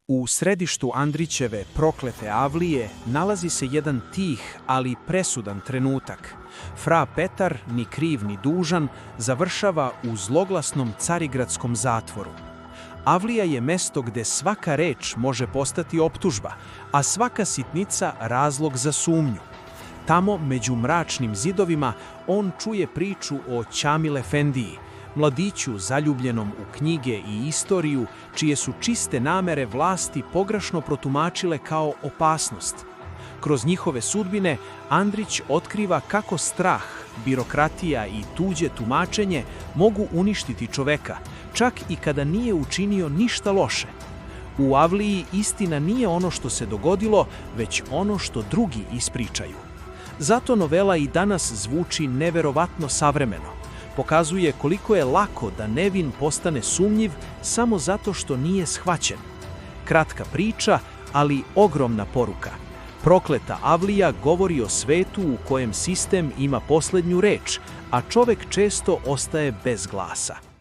U središtu Andrićeve proklete avlije nalazi se jedan tih, ali presudan trenutak. Fra Petar, ni kriv ni dužan, završava u zloglasnom carigradskom zatvoru. Avlija je mesto gde svaka reč može postati optužba, a svaka sitnica razlog za sumnju. Tamo, među mračnim zidovima, on čuje priču o Ćamil Efendiji, mladiću zaljubljenom u knjige i istoriju, čije su čiste namere vlasti pogrešno protumačile kao opasnost. Kroz njihove sudbine Andrić otkriva kako strah, birokratija i tuđe tumačenje mogu uništiti čoveka, čak i kada nije učinio ništa loše. U Avliji istina nije ono što se dogodilo, već ono što drugi ispričaju. Zato novela i danas zvuči neverovatno savremeno. Pokazuje koliko je lako da nevin postane sumnjiv samo zato što nije shvaćen. Kratka priča, ali ogromna poruka. Prokleta Avlija govori o svetu u kojem sistem ima poslednju reč, a čovek često ostaje bez glasa.